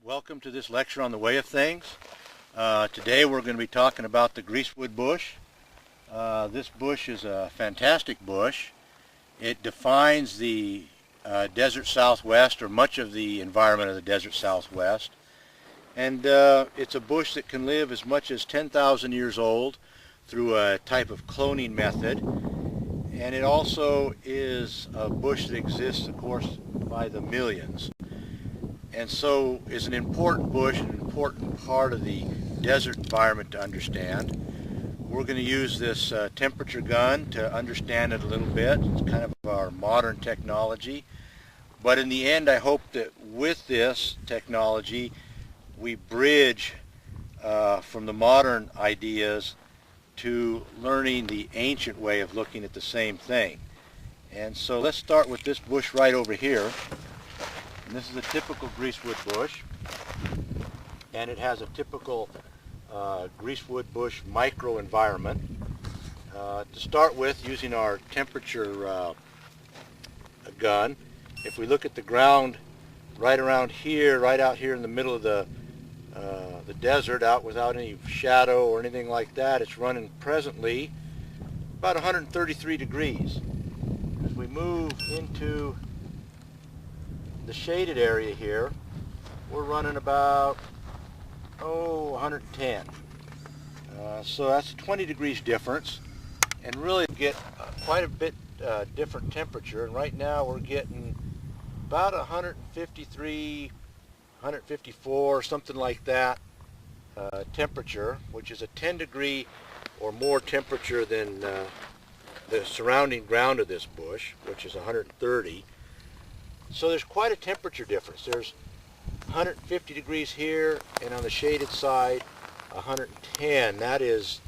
Welcome to this lecture on the way of things. Today we're going to be talking about the greasewood bush. This bush is a fantastic bush. It defines the desert southwest, or much of the environment of the desert southwest. And it's a bush that can live as much as 10,000 years old through a type of cloning method. And it also is a bush that exists, of course, by the millions. And so is an important bush, an important part of the desert environment to understand. We're going to use this temperature gun to understand it a little bit. It's kind of our modern technology. But in the end, I hope that with this technology, we bridge from the modern ideas to learning the ancient way of looking at the same thing. And so let's start with this bush right over here. And this is a typical greasewood bush, and it has a typical greasewood bush microenvironment. To start with, using our temperature gun, if we look at the ground right around here, right out here in the middle of the desert, out without any shadow or anything like that, it's running presently about 133 degrees. As we move into the shaded area here, we're running about 110. So that's a 20 degrees difference, and really get quite a bit different temperature. And right now we're getting about 153, 154, something like that temperature, which is a 10 degree or more temperature than the surrounding ground of this bush, which is 130. So there's quite a temperature difference. There's 150 degrees here, and on the shaded side 110. That is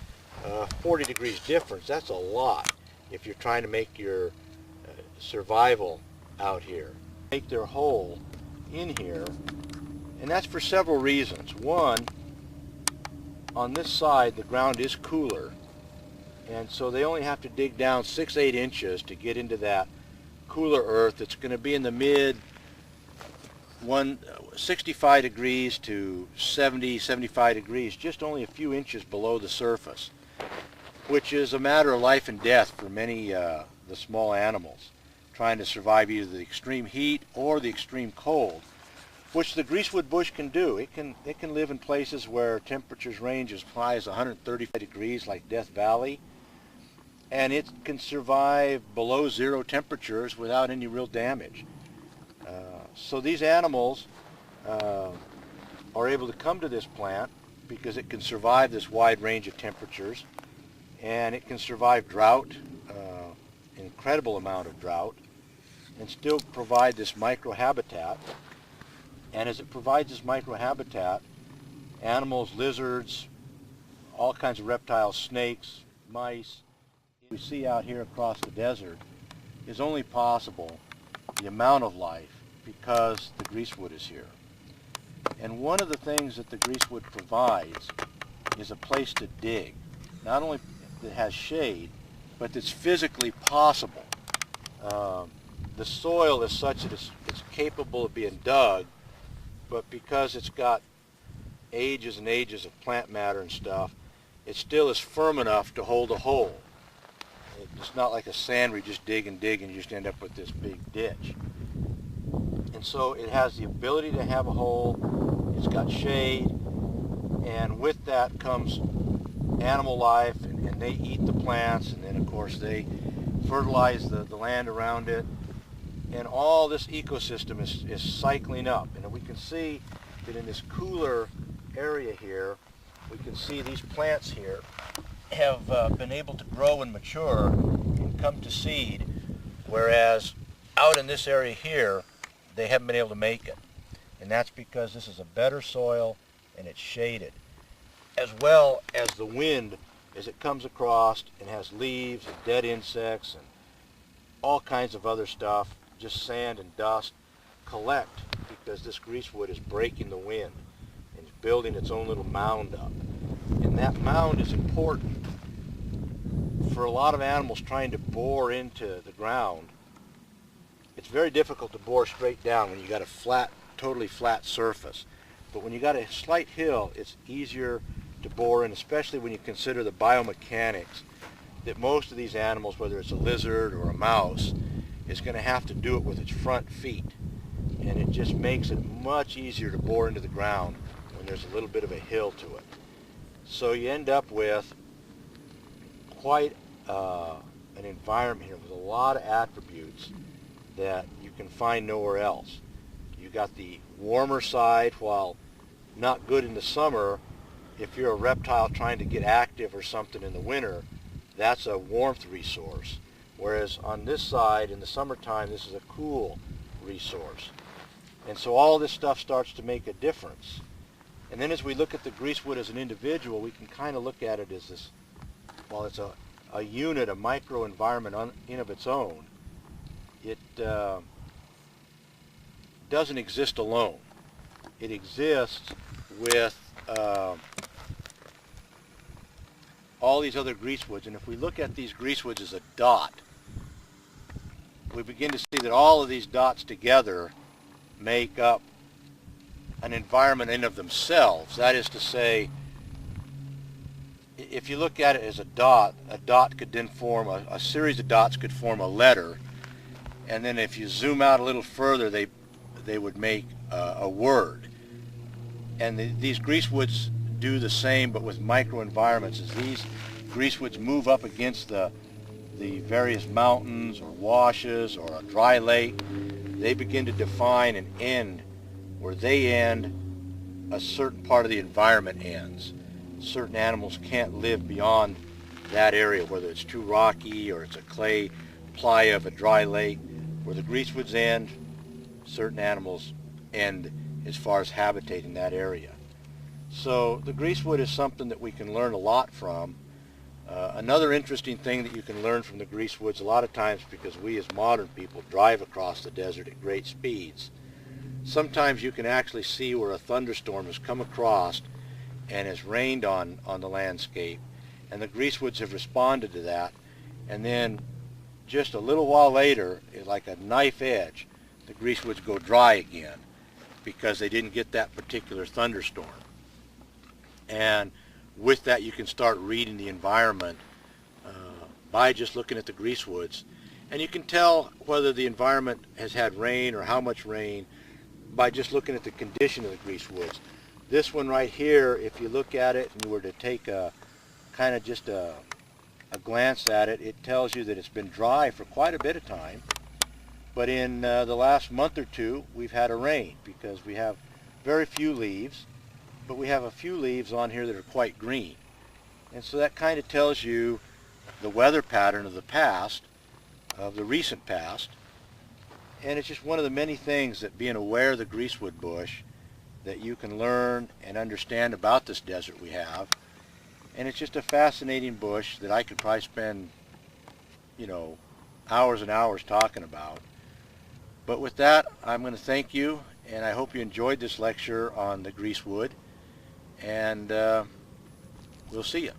40 degrees difference. That's a lot if you're trying to make your survival out here. Make their hole in here, and that's for several reasons. One, on this side the ground is cooler, and so they only have to dig down 6-8 inches to get into that cooler earth. It's going to be in the mid 65 degrees to 75 degrees, just only a few inches below the surface, which is a matter of life and death for many the small animals trying to survive either the extreme heat or the extreme cold, which the greasewood bush can do. It can live in places where temperatures range as high as 135 degrees, like Death Valley, and it can survive below zero temperatures without any real damage. So these animals are able to come to this plant because it can survive this wide range of temperatures, and it can survive drought, an incredible amount of drought, and still provide this microhabitat. And as it provides this microhabitat, animals, lizards, all kinds of reptiles, snakes, mice, we see out here across the desert is only possible, the amount of life, because the greasewood is here. And one of the things that the greasewood provides is a place to dig. Not only that has shade, but that's physically possible. The soil is such that it's capable of being dug, but because it's got ages and ages of plant matter and stuff, it still is firm enough to hold a hole. It's not like a sand where you just dig and dig and you just end up with this big ditch. And so it has the ability to have a hole, it's got shade, and with that comes animal life, and they eat the plants, and then of course they fertilize the land around it, and all this ecosystem is cycling up. And we can see that in this cooler area here, we can see these plants here have been able to grow and mature and come to seed, whereas out in this area here they haven't been able to make it. And that's because this is a better soil and it's shaded, as well as the wind as it comes across and has leaves and dead insects and all kinds of other stuff, just sand and dust, collect because this greasewood is breaking the wind and it's building its own little mound up. And that mound is important for a lot of animals trying to bore into the ground. It's very difficult to bore straight down when you got a flat, totally flat surface. But when you got a slight hill, it's easier to bore in, especially when you consider the biomechanics that most of these animals, whether it's a lizard or a mouse, is going to have to do it with its front feet. And it just makes it much easier to bore into the ground when there's a little bit of a hill to it. So you end up with quite an environment here with a lot of attributes that you can find nowhere else. You got the warmer side, while not good in the summer. If you're a reptile trying to get active or something in the winter, that's a warmth resource. Whereas on this side, in the summertime, this is a cool resource. And so all this stuff starts to make a difference. And then as we look at the greasewood as an individual, we can kind of look at it as this, while it's a unit, a microenvironment in of its own, it doesn't exist alone. It exists with all these other greasewoods. And if we look at these greasewoods as a dot, we begin to see that all of these dots together make up an environment in of themselves. That is to say, if you look at it as a dot could then form, a series of dots could form a letter, and then if you zoom out a little further, they would make a word. And these greasewoods do the same, but with microenvironments. As these greasewoods move up against the various mountains or washes or a dry lake, they begin to define an end. Where they end, a certain part of the environment ends. Certain animals can't live beyond that area, whether it's too rocky or it's a clay playa of a dry lake. Where the greasewoods end, certain animals end as far as habitat in that area. So the greasewood is something that we can learn a lot from. Another interesting thing that you can learn from the greasewoods, a lot of times because we as modern people drive across the desert at great speeds, sometimes you can actually see where a thunderstorm has come across and has rained on the landscape, and the greasewoods have responded to that, and then just a little while later, like a knife edge, the greasewoods go dry again because they didn't get that particular thunderstorm. And with that, you can start reading the environment by just looking at the greasewoods, and you can tell whether the environment has had rain or how much rain by just looking at the condition of the greasewoods. This one right here, if you look at it and you were to take a kind of just a glance at it, it tells you that it's been dry for quite a bit of time. But in the last month or two, we've had a rain because we have very few leaves, but we have a few leaves on here that are quite green. And so that kind of tells you the weather pattern of the past, of the recent past. And it's just one of the many things that being aware of the greasewood bush that you can learn and understand about this desert we have. And it's just a fascinating bush that I could probably spend, hours and hours talking about. But with that, I'm going to thank you, and I hope you enjoyed this lecture on the greasewood, and we'll see you.